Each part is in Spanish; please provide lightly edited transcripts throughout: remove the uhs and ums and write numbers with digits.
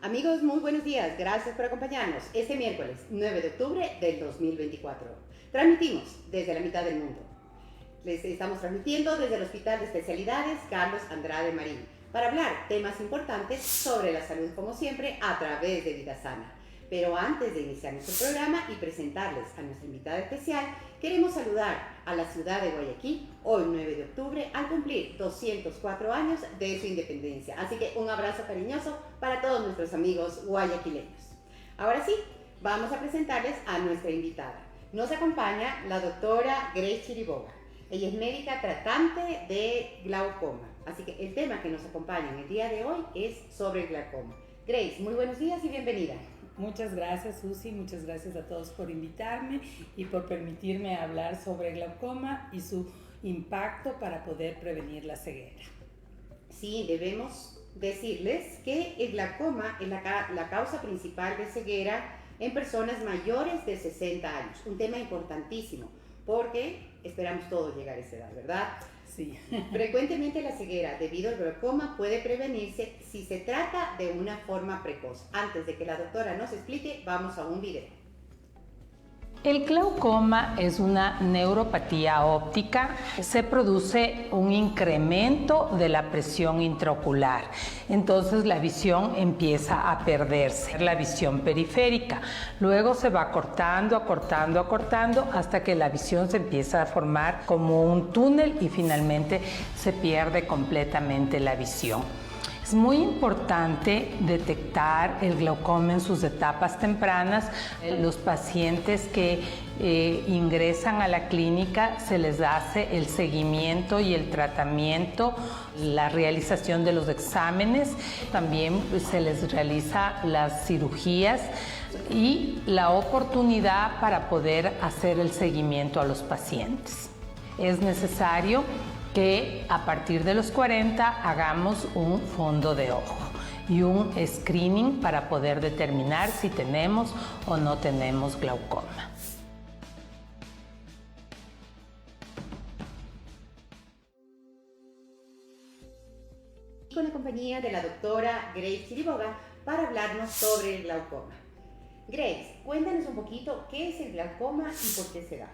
Amigos, muy buenos días. Gracias por acompañarnos este miércoles 9 de octubre del 2024. Transmitimos desde la mitad del mundo. Les estamos transmitiendo desde el Hospital de Especialidades Carlos Andrade Marín para hablar temas importantes sobre la salud, como siempre, a través de Vida Sana. Pero antes de iniciar nuestro programa y presentarles a nuestra invitada especial, queremos saludar a la ciudad de Guayaquil, hoy 9 de octubre, al cumplir 204 años de su independencia. Así que un abrazo cariñoso para todos nuestros amigos guayaquileños. Ahora sí, vamos a presentarles a nuestra invitada. Nos acompaña la doctora Grace Chiriboga. Ella es médica tratante de glaucoma. Así que el tema que nos acompaña en el día de hoy es sobre el glaucoma. Grace, muy buenos días y bienvenida. Muchas gracias, Susi, muchas gracias a todos por invitarme y por permitirme hablar sobre el glaucoma y su impacto para poder prevenir la ceguera. Sí, debemos decirles que el glaucoma es la causa principal de ceguera en personas mayores de 60 años. Un tema importantísimo porque esperamos todos llegar a esa edad, ¿verdad? Sí. Frecuentemente la ceguera debido al glaucoma puede prevenirse si se trata de una forma precoz. Antes de que la doctora nos explique, vamos a un video. El glaucoma es una neuropatía óptica. Se produce un incremento de la presión intraocular. Entonces la visión empieza a perderse, la visión periférica. Luego se va acortando hasta que la visión se empieza a formar como un túnel y finalmente se pierde completamente la visión. Es muy importante detectar el glaucoma en sus etapas tempranas. Los pacientes que ingresan a la clínica se les hace el seguimiento y el tratamiento, la realización de los exámenes, también se les realiza las cirugías y la oportunidad para poder hacer el seguimiento a los pacientes. Es necesario que a partir de los 40 hagamos un fondo de ojo y un screening para poder determinar si tenemos o no tenemos glaucoma. Con la compañía de la doctora Grace Chiriboga para hablarnos sobre el glaucoma. Grace, cuéntanos un poquito qué es el glaucoma y por qué se da.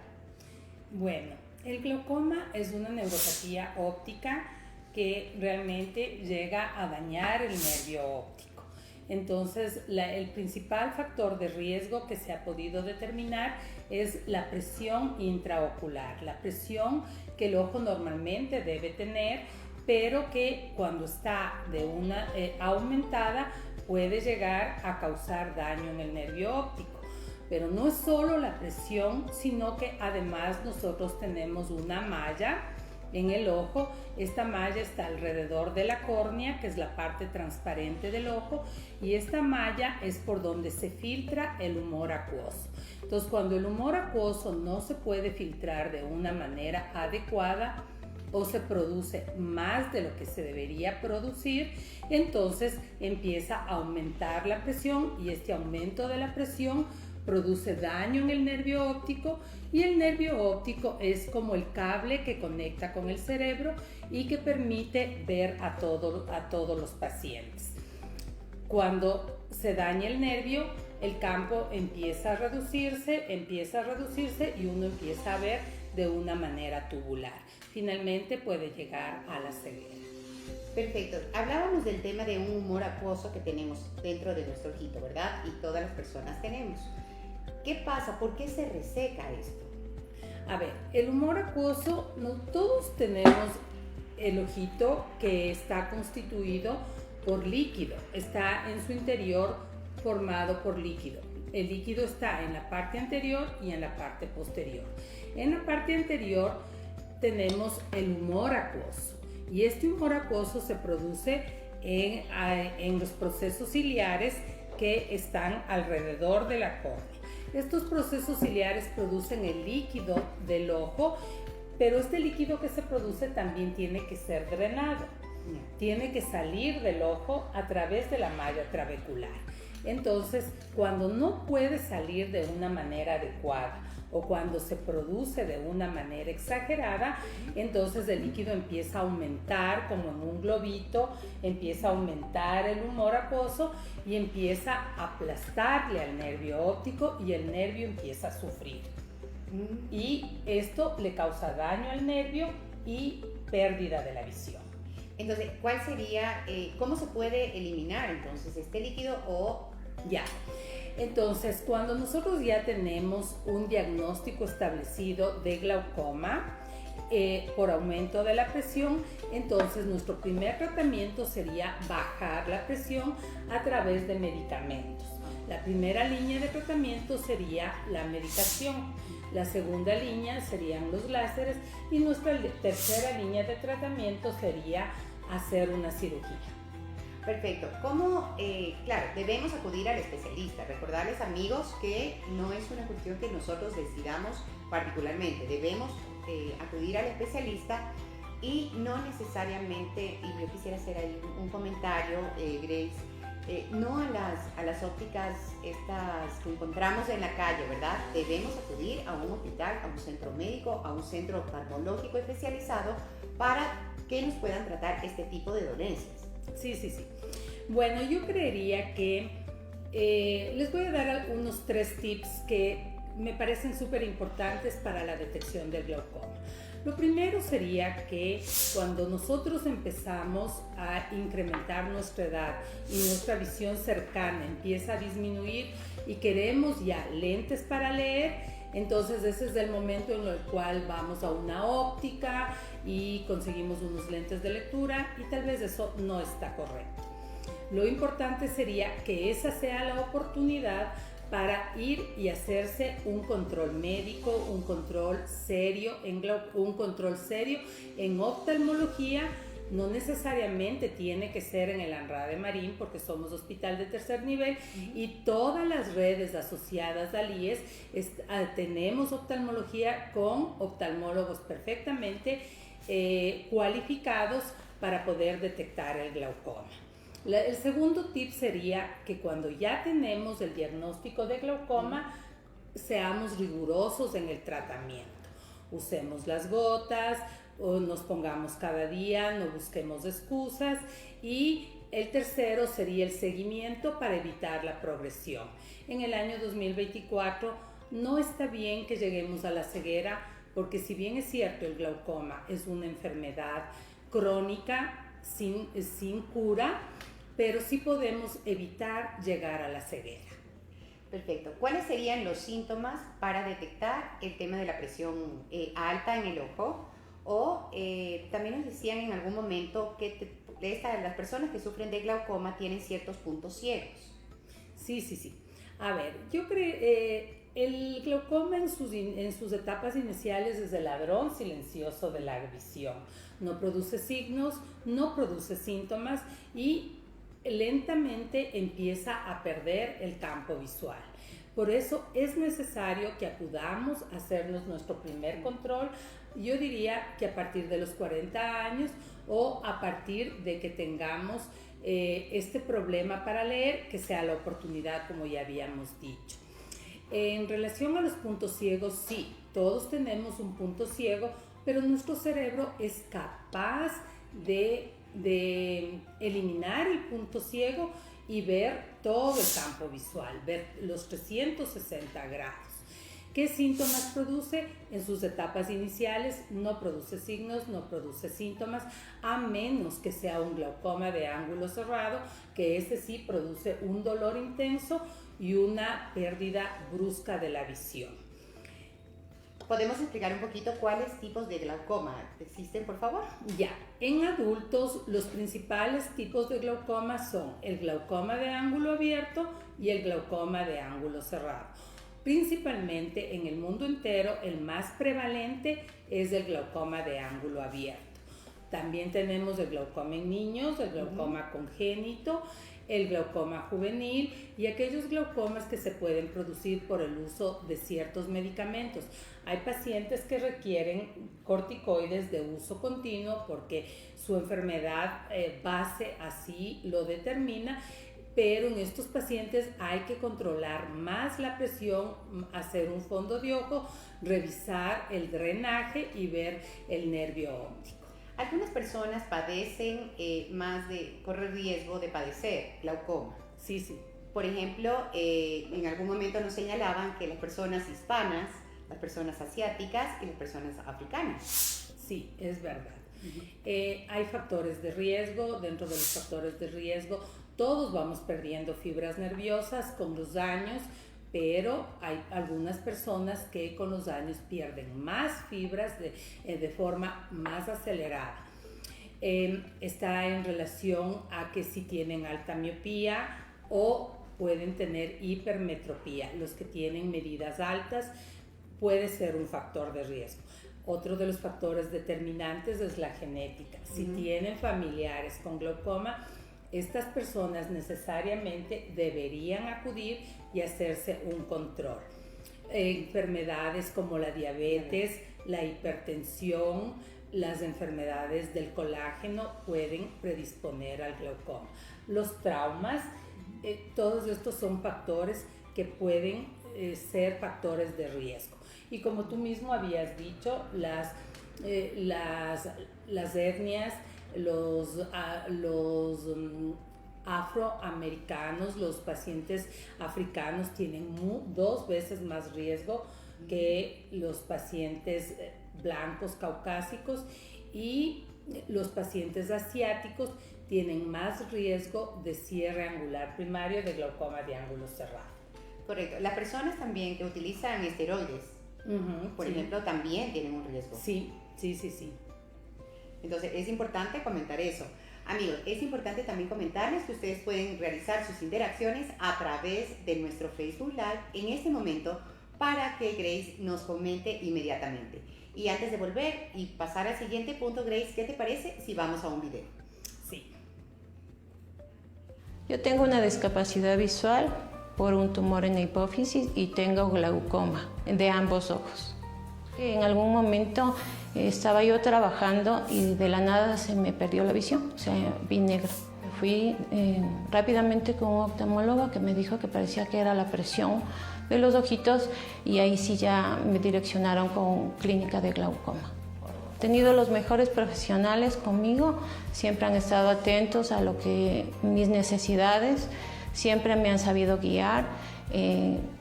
Bueno, el glaucoma es una neuropatía óptica que realmente llega a dañar el nervio óptico. Entonces, el principal factor de riesgo que se ha podido determinar es la presión intraocular, la presión que el ojo normalmente debe tener, pero que cuando está de una aumentada puede llegar a causar daño en el nervio óptico. Pero no es solo la presión, sino que además nosotros tenemos una malla en el ojo. Esta malla está alrededor de la córnea, que es la parte transparente del ojo, y esta malla es por donde se filtra el humor acuoso. Entonces, cuando el humor acuoso no se puede filtrar de una manera adecuada o se produce más de lo que se debería producir, entonces empieza a aumentar la presión y este aumento de la presión produce daño en el nervio óptico y el nervio óptico es como el cable que conecta con el cerebro y que permite ver a todos los pacientes. Cuando se daña el nervio, el campo empieza a reducirse y uno empieza a ver de una manera tubular. Finalmente puede llegar a la ceguera. Perfecto. Hablábamos del tema de un humor acuoso que tenemos dentro de nuestro ojito, ¿verdad? Y todas las personas tenemos. ¿Qué pasa? ¿Por qué se reseca esto? A ver, el humor acuoso, no todos tenemos el ojito que está constituido por líquido, está en su interior formado por líquido. El líquido está en la parte anterior y en la parte posterior. En la parte anterior tenemos el humor acuoso y este humor acuoso se produce en los procesos ciliares que están alrededor de la córnea. Estos procesos ciliares producen el líquido del ojo, pero este líquido que se produce también tiene que ser drenado. Tiene que salir del ojo a través de la malla trabecular. Entonces, cuando no puede salir de una manera adecuada o cuando se produce de una manera exagerada, entonces el líquido empieza a aumentar como en un globito, empieza a aumentar el humor acuoso y empieza a aplastarle al nervio óptico y el nervio empieza a sufrir. Y esto le causa daño al nervio y pérdida de la visión. Entonces, ¿cuál sería, cómo se puede eliminar entonces este líquido o...? Ya, entonces cuando nosotros ya tenemos un diagnóstico establecido de glaucoma por aumento de la presión, entonces nuestro primer tratamiento sería bajar la presión a través de medicamentos. La primera línea de tratamiento sería la medicación, la segunda línea serían los láseres y nuestra tercera línea de tratamiento sería hacer una cirugía. Perfecto. ¿Cómo? Claro, debemos acudir al especialista. Recordarles, amigos, que no es una cuestión que nosotros decidamos particularmente. Debemos acudir al especialista y no necesariamente, y yo quisiera hacer ahí un comentario, Grace, no a las ópticas estas que encontramos en la calle, ¿verdad? Debemos acudir a un hospital, a un centro médico, a un centro oftalmológico especializado para que nos puedan tratar este tipo de dolencias. Sí. Bueno, yo creería que les voy a dar unos 3 tips que me parecen súper importantes para la detección del glaucoma. Lo primero sería que cuando nosotros empezamos a incrementar nuestra edad y nuestra visión cercana empieza a disminuir y queremos ya lentes para leer, entonces ese es el momento en el cual vamos a una óptica y conseguimos unos lentes de lectura y tal vez eso no está correcto. Lo importante sería que esa sea la oportunidad para ir y hacerse un control médico, un control serio en oftalmología. No necesariamente tiene que ser en el Andrade Marín porque somos hospital de tercer nivel y todas las redes asociadas al IES tenemos oftalmología con oftalmólogos perfectamente cualificados para poder detectar el glaucoma. El segundo tip sería que cuando ya tenemos el diagnóstico de glaucoma, seamos rigurosos en el tratamiento. Usemos las gotas, o nos pongamos cada día, no busquemos excusas. Y el tercero sería el seguimiento para evitar la progresión. En el año 2024 no está bien que lleguemos a la ceguera, porque si bien es cierto el glaucoma es una enfermedad crónica sin cura, pero sí podemos evitar llegar a la ceguera. Perfecto. ¿Cuáles serían los síntomas para detectar el tema de la presión alta en el ojo? O también nos decían en algún momento que las personas que sufren de glaucoma tienen ciertos puntos ciegos. Sí. A ver, yo creo el glaucoma en sus etapas iniciales es el ladrón silencioso de la visión. No produce signos, no produce síntomas y lentamente empieza a perder el campo visual. Por eso es necesario que acudamos a hacernos nuestro primer control. Yo diría que a partir de los 40 años o a partir de que tengamos este problema para leer, que sea la oportunidad, como ya habíamos dicho. En relación a los puntos ciegos, sí, todos tenemos un punto ciego, pero nuestro cerebro es capaz de eliminar el punto ciego y ver todo el campo visual, ver los 360 grados. ¿Qué síntomas produce? En sus etapas iniciales no produce signos, no produce síntomas, a menos que sea un glaucoma de ángulo cerrado, que ese sí produce un dolor intenso y una pérdida brusca de la visión. ¿Podemos explicar un poquito cuáles tipos de glaucoma existen, por favor? Ya, en adultos los principales tipos de glaucoma son el glaucoma de ángulo abierto y el glaucoma de ángulo cerrado. Principalmente en el mundo entero, el más prevalente es el glaucoma de ángulo abierto. También tenemos el glaucoma en niños, el glaucoma congénito, el glaucoma juvenil y aquellos glaucomas que se pueden producir por el uso de ciertos medicamentos. Hay pacientes que requieren corticoides de uso continuo porque su enfermedad base así lo determina, pero en estos pacientes hay que controlar más la presión, hacer un fondo de ojo, revisar el drenaje y ver el nervio óptico. Algunas personas padecen corre riesgo de padecer glaucoma. Sí, sí. Por ejemplo, en algún momento nos señalaban que las personas hispanas, las personas asiáticas y las personas africanas. Sí, es verdad. Hay factores de riesgo. Dentro de los factores de riesgo, todos vamos perdiendo fibras nerviosas con los años, pero hay algunas personas que con los años pierden más fibras de forma más acelerada. Está en relación a que si tienen alta miopía o pueden tener hipermetropía. Los que tienen medidas altas puede ser un factor de riesgo. Otro de los factores determinantes es la genética. Si tienen familiares con glaucoma, estas personas necesariamente deberían acudir y hacerse un control. Enfermedades como la diabetes, la hipertensión, las enfermedades del colágeno pueden predisponer al glaucoma. Los traumas, todos estos son factores que pueden ser factores de riesgo. Y como tú mismo habías dicho, las etnias, los afroamericanos, los pacientes africanos tienen 2 veces más riesgo que los pacientes blancos caucásicos, y los pacientes asiáticos tienen más riesgo de cierre angular primario, de glaucoma de ángulo cerrado. Correcto. Las personas también que utilizan esteroides, por ejemplo, también tienen un riesgo. Sí. Entonces es importante comentar eso. Amigos, es importante también comentarles que ustedes pueden realizar sus interacciones a través de nuestro Facebook Live en este momento para que Grace nos comente inmediatamente. Y antes de volver y pasar al siguiente punto, Grace, ¿qué te parece si vamos a un video? Sí. Yo tengo una discapacidad visual por un tumor en la hipófisis y tengo glaucoma de ambos ojos. En algún momento estaba yo trabajando y de la nada se me perdió la visión, o sea, vi negro. Fui rápidamente con un oftalmólogo que me dijo que parecía que era la presión de los ojitos, y ahí sí ya me direccionaron con clínica de glaucoma. He tenido los mejores profesionales conmigo, siempre han estado atentos a lo que mis necesidades, siempre me han sabido guiar,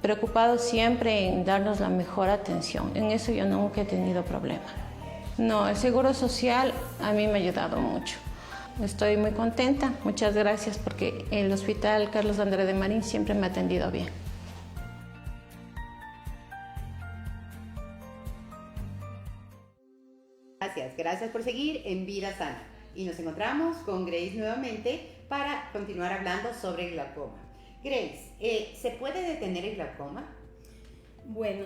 preocupados siempre en darnos la mejor atención. En eso yo nunca he tenido problema. No, el Seguro Social a mí me ha ayudado mucho. Estoy muy contenta, muchas gracias, porque el Hospital Carlos André de Marín siempre me ha atendido bien. Gracias por seguir en Vida Sana. Y nos encontramos con Grace nuevamente para continuar hablando sobre el glaucoma. Grace, ¿se puede detener el glaucoma? Bueno,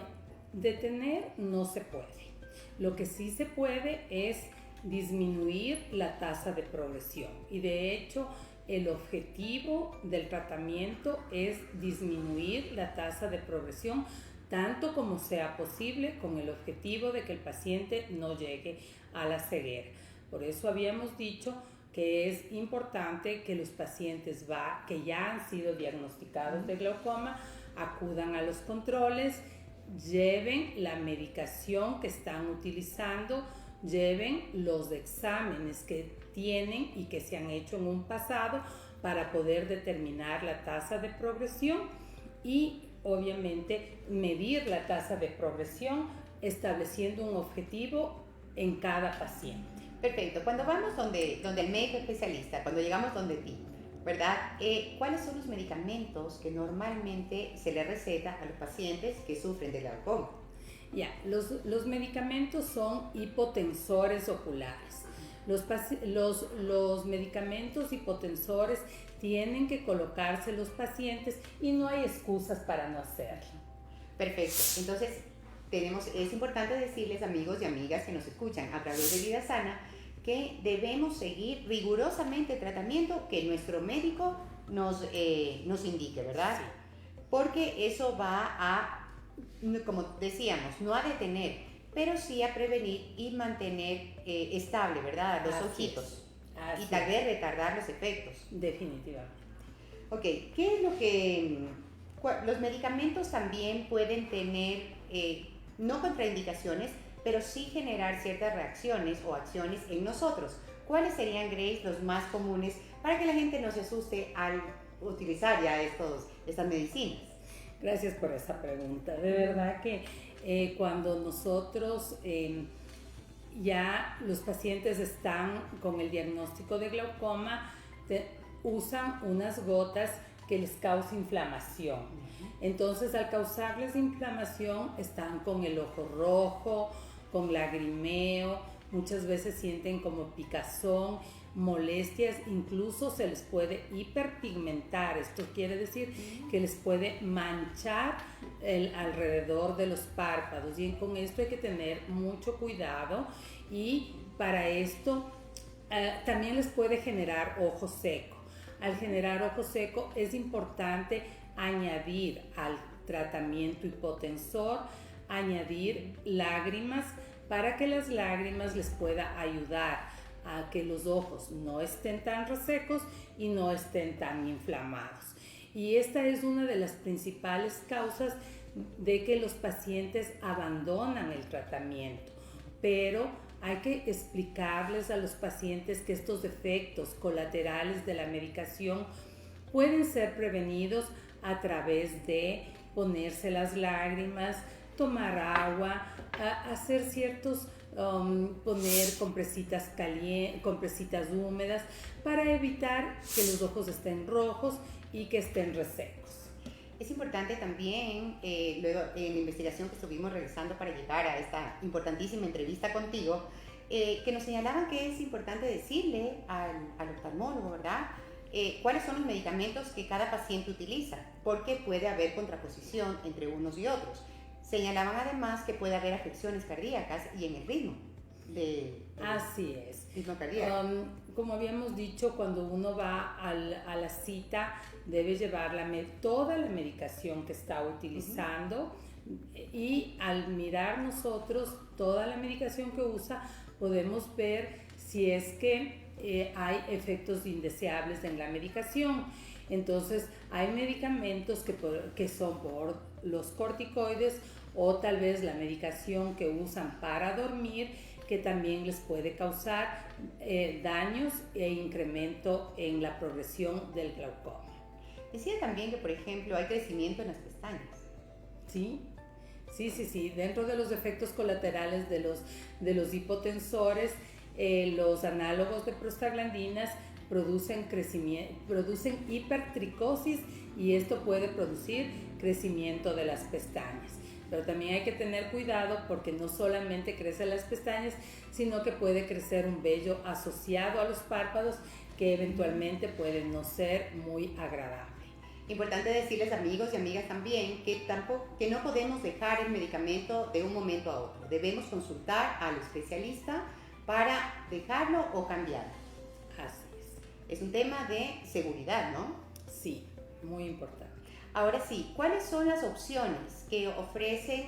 detener no se puede. Lo que sí se puede es disminuir la tasa de progresión. Y de hecho, el objetivo del tratamiento es disminuir la tasa de progresión tanto como sea posible, con el objetivo de que el paciente no llegue a la ceguera. Por eso habíamos dicho que es importante que los pacientes que ya han sido diagnosticados de glaucoma acudan a los controles, lleven la medicación que están utilizando, lleven los exámenes que tienen y que se han hecho en un pasado para poder determinar la tasa de progresión y obviamente medir la tasa de progresión estableciendo un objetivo en cada paciente. Perfecto. Cuando vamos donde el médico especialista, cuando llegamos donde ti, ¿verdad? ¿Cuáles son los medicamentos que normalmente se le receta a los pacientes que sufren de glaucoma? Los medicamentos son hipotensores oculares. Los medicamentos hipotensores tienen que colocarse los pacientes y no hay excusas para no hacerlo. Perfecto. Entonces, es importante decirles, amigos y amigas que nos escuchan a través de Vida Sana, que debemos seguir rigurosamente el tratamiento que nuestro médico nos indique, ¿verdad? Sí. Porque eso va a, como decíamos, no a detener, pero sí a prevenir y mantener estable, ¿verdad? Los ojitos. Y tal vez retardar los efectos. Definitivamente. Ok, ¿qué es lo que... los medicamentos también pueden tener, no contraindicaciones, pero sí generar ciertas reacciones o acciones en nosotros? ¿Cuáles serían, Grace, los más comunes para que la gente no se asuste al utilizar ya estas medicinas? Gracias por esa pregunta. De verdad que cuando nosotros ya los pacientes están con el diagnóstico de glaucoma, usan unas gotas que les causa inflamación. Entonces, al causarles inflamación, están con el ojo rojo, con lagrimeo, muchas veces sienten como picazón, molestias, incluso se les puede hiperpigmentar. Esto quiere decir que les puede manchar alrededor de los párpados, y con esto hay que tener mucho cuidado, y para esto también les puede generar ojo seco. Al generar ojo seco es importante añadir al tratamiento hipotensor, añadir lágrimas, para que las lágrimas les pueda ayudar a que los ojos no estén tan resecos y no estén tan inflamados. Y esta es una de las principales causas de que los pacientes abandonan el tratamiento, pero hay que explicarles a los pacientes que estos efectos colaterales de la medicación pueden ser prevenidos a través de ponerse las lágrimas, tomar agua, hacer ciertos, poner compresitas húmedas para evitar que los ojos estén rojos y que estén resecos. Es importante también, luego en la investigación que estuvimos realizando para llegar a esta importantísima entrevista contigo, que nos señalaban que es importante decirle al oftalmólogo, ¿verdad?, cuáles son los medicamentos que cada paciente utiliza, porque puede haber contraposición entre unos y otros. Señalaban además que puede haber afecciones cardíacas y en el ritmo Así es. ritmo cardíaco. Como habíamos dicho, cuando uno va a la cita, debe llevar toda la medicación que está utilizando, y al mirar nosotros toda la medicación que usa, podemos ver si es que hay efectos indeseables en la medicación. Entonces, hay medicamentos que son por los corticoides, o tal vez la medicación que usan para dormir, que también les puede causar daños e incremento en la progresión del glaucoma. Decía también que, por ejemplo, hay crecimiento en las pestañas. Sí. Dentro de los efectos colaterales de los hipotensores, los análogos de prostaglandinas producen hipertricosis, y esto puede producir crecimiento de las pestañas. Pero también hay que tener cuidado, porque no solamente crecen las pestañas, sino que puede crecer un vello asociado a los párpados, que eventualmente puede no ser muy agradable. Importante decirles, amigos y amigas, también que no podemos dejar el medicamento de un momento a otro. Debemos consultar al especialista para dejarlo o cambiarlo. Así es. Es un tema de seguridad, ¿no? Sí, muy importante. Ahora sí, ¿cuáles son las opciones que ofrecen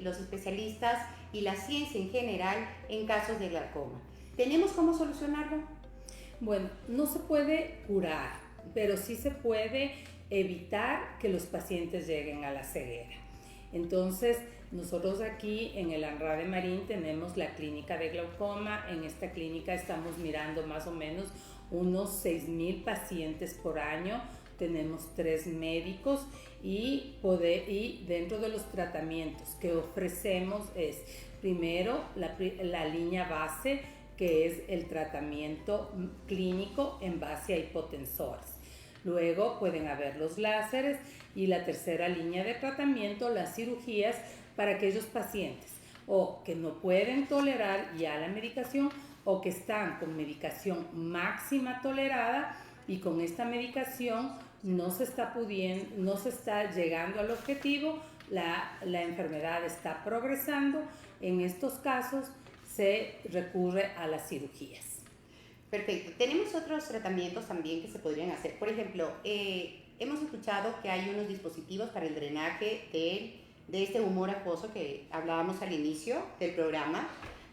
los especialistas y la ciencia en general en casos de glaucoma? ¿Tenemos cómo solucionarlo? Bueno, no se puede curar, pero sí se puede evitar que los pacientes lleguen a la ceguera. Entonces, nosotros aquí en el ANRADE Marín tenemos la clínica de glaucoma. En esta clínica estamos mirando más o menos unos 6,000 pacientes por año. Tenemos 3 médicos, y dentro de los tratamientos que ofrecemos es, primero, la línea base, que es el tratamiento clínico en base a hipotensores. Luego pueden haber los láseres, y la tercera línea de tratamiento, las cirugías, para aquellos pacientes o que no pueden tolerar ya la medicación, o que están con medicación máxima tolerada, y con esta medicación no se está llegando al objetivo, la enfermedad está progresando. En estos casos se recurre a las cirugías. Perfecto. Tenemos otros tratamientos también que se podrían hacer. Por ejemplo, hemos escuchado que hay unos dispositivos para el drenaje de este humor acuoso que hablábamos al inicio del programa.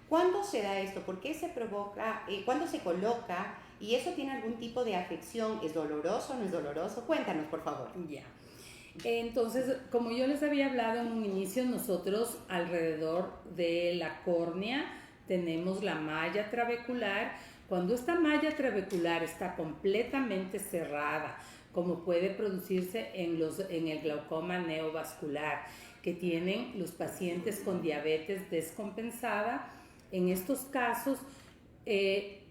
¿Cuándo se da esto? ¿Por qué se provoca? ¿Cuándo se coloca ¿Y eso tiene algún tipo de afección? ¿Es doloroso o no es doloroso? Cuéntanos, por favor. Ya. Entonces, como yo les había hablado en un inicio, nosotros alrededor de la córnea tenemos la malla trabecular. Cuando esta malla trabecular está completamente cerrada, como puede producirse en el glaucoma neovascular, que tienen los pacientes con diabetes descompensada, en estos casos,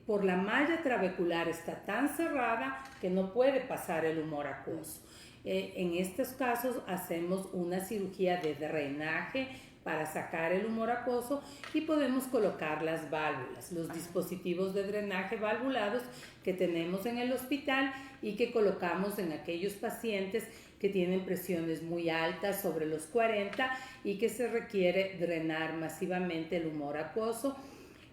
por la malla trabecular está tan cerrada que no puede pasar el humor acuoso. En estos casos hacemos una cirugía de drenaje para sacar el humor acuoso y podemos colocar las válvulas, los dispositivos de drenaje valvulados que tenemos en el hospital y que colocamos en aquellos pacientes que tienen presiones muy altas, sobre los 40, y que se requiere drenar masivamente el humor acuoso.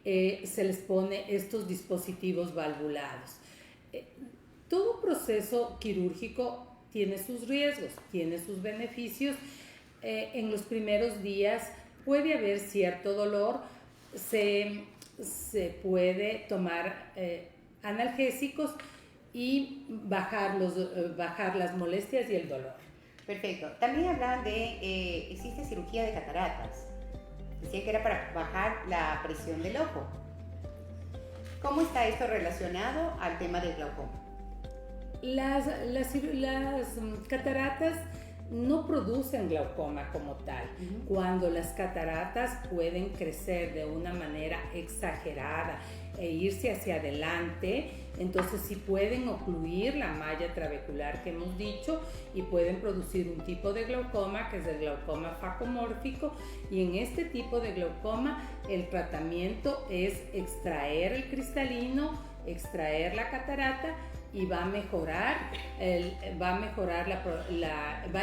Se les pone estos dispositivos valvulados. Todo proceso quirúrgico tiene sus riesgos, tiene sus beneficios. En los primeros días puede haber cierto dolor, se puede tomar analgésicos y bajar las molestias y el dolor. Perfecto. También hablaban de, existe cirugía de cataratas. Decía que era para bajar la presión del ojo. ¿Cómo está esto relacionado al tema del glaucoma? Las cataratas no producen glaucoma como tal. Cuando las cataratas pueden crecer de una manera exagerada e irse hacia adelante, entonces sí pueden ocluir la malla trabecular que hemos dicho y pueden producir un tipo de glaucoma que es el glaucoma facomórfico, y en este tipo de glaucoma el tratamiento es extraer el cristalino, extraer la catarata, y va a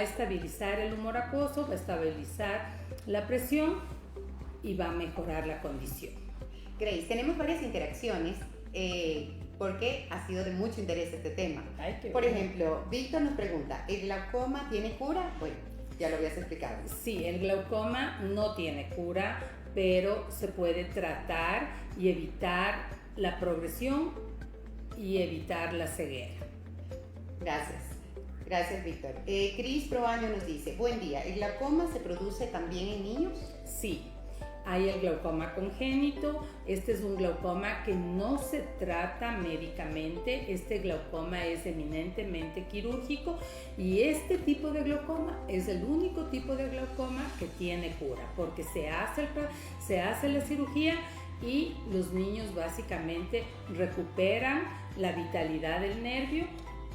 estabilizar el humor acuoso, va a estabilizar la presión y va a mejorar la condición. Grace, tenemos varias interacciones porque ha sido de mucho interés este tema. Por ejemplo, Víctor nos pregunta, ¿el glaucoma tiene cura? Bueno, ya lo habías explicado. Sí, el glaucoma no tiene cura, pero se puede tratar y evitar la progresión y evitar la ceguera. Gracias Víctor. Cris Proaño nos dice, buen día, ¿el glaucoma se produce también en niños? Sí, hay el glaucoma congénito. Este es un glaucoma que no se trata médicamente. Este glaucoma es eminentemente quirúrgico, y este tipo de glaucoma es el único tipo de glaucoma que tiene cura, porque se hace la cirugía y los niños básicamente recuperan la vitalidad del nervio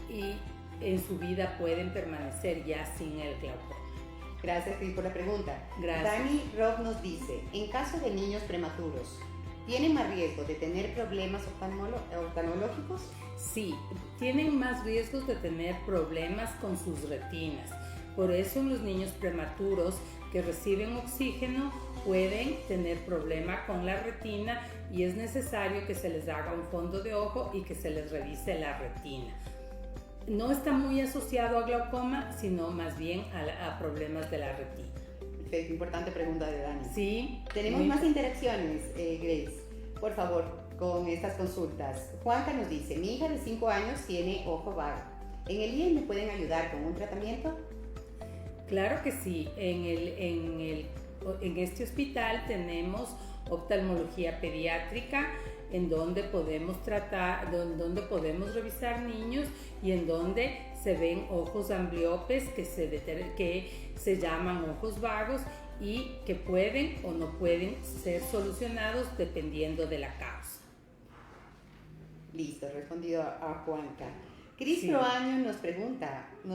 y en su vida pueden permanecer ya sin el glaucoma. Gracias, Cris, por la pregunta. Gracias. Dani Rock nos dice, en caso de niños prematuros, ¿tienen más riesgo de tener problemas oftalmológicos? Sí, tienen más riesgos de tener problemas con sus retinas. Por eso en los niños prematuros que reciben oxígeno pueden tener problema con la retina, y es necesario que se les haga un fondo de ojo y que se les revise la retina. No está muy asociado a glaucoma, sino más bien a problemas de la retina. Perfecto, importante pregunta de Dani. Sí. Tenemos más interacciones, Grace, por favor, con estas consultas. Juanca nos dice, mi hija de 5 años tiene ojo vago. ¿En el IES me pueden ayudar con un tratamiento? Claro que sí. En este hospital tenemos oftalmología pediátrica, en donde podemos revisar niños y en donde se ven ojos ambliopes que se llaman ojos vagos y que pueden o no pueden ser solucionados dependiendo de la causa. Listo, respondido a Juanca. Cris Sí. Proaño nos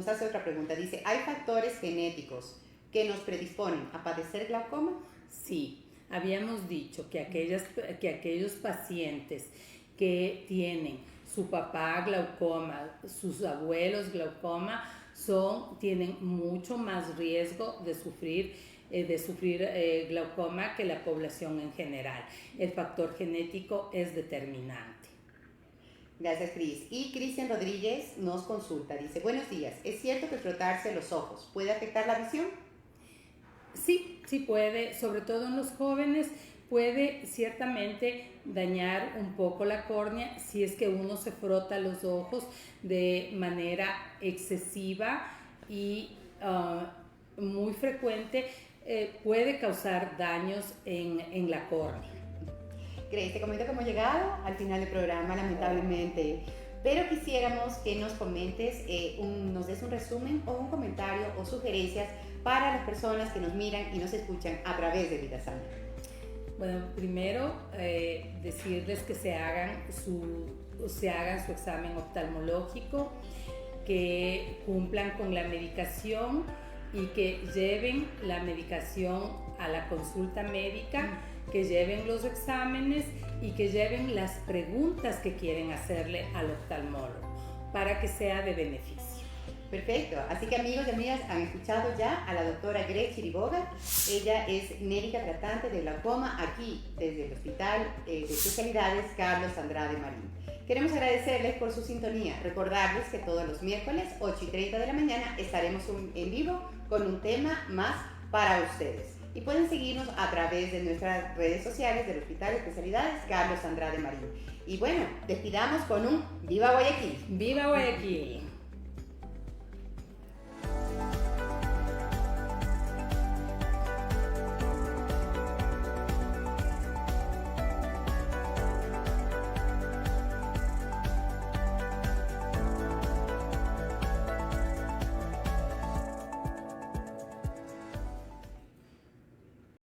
hace otra pregunta. Dice, ¿hay factores genéticos que nos predisponen a padecer glaucoma? Sí, habíamos dicho que aquellos pacientes que tienen su papá glaucoma, sus abuelos glaucoma, tienen mucho más riesgo de sufrir glaucoma que la población en general. El factor genético es determinante. Gracias, Cris. Y Cristian Rodríguez nos consulta. Dice, buenos días, ¿es cierto que frotarse los ojos puede afectar la visión? Sí, sí puede, sobre todo en los jóvenes, puede ciertamente dañar un poco la córnea si es que uno se frota los ojos de manera excesiva y muy frecuente, puede causar daños en la córnea. Grace, te comento que hemos llegado al final del programa, lamentablemente, pero quisiéramos que nos comentes, nos des un resumen o un comentario o sugerencias para las personas que nos miran y nos escuchan a través de Vida Sana. Bueno, primero decirles que se hagan su examen oftalmológico, que cumplan con la medicación y que lleven la medicación a la consulta médica, que lleven los exámenes y que lleven las preguntas que quieren hacerle al oftalmólogo para que sea de beneficio. Perfecto, así que amigos y amigas, han escuchado ya a la doctora Grace Chiriboga. Ella es médica tratante de glaucoma aquí desde el Hospital de Especialidades Carlos Andrade Marín. Queremos agradecerles por su sintonía, recordarles que todos los miércoles 8:30 de la mañana estaremos en vivo con un tema más para ustedes. Y pueden seguirnos a través de nuestras redes sociales del Hospital de Especialidades Carlos Andrade Marín. Y bueno, despidamos con un ¡Viva Guayaquil! ¡Viva Guayaquil!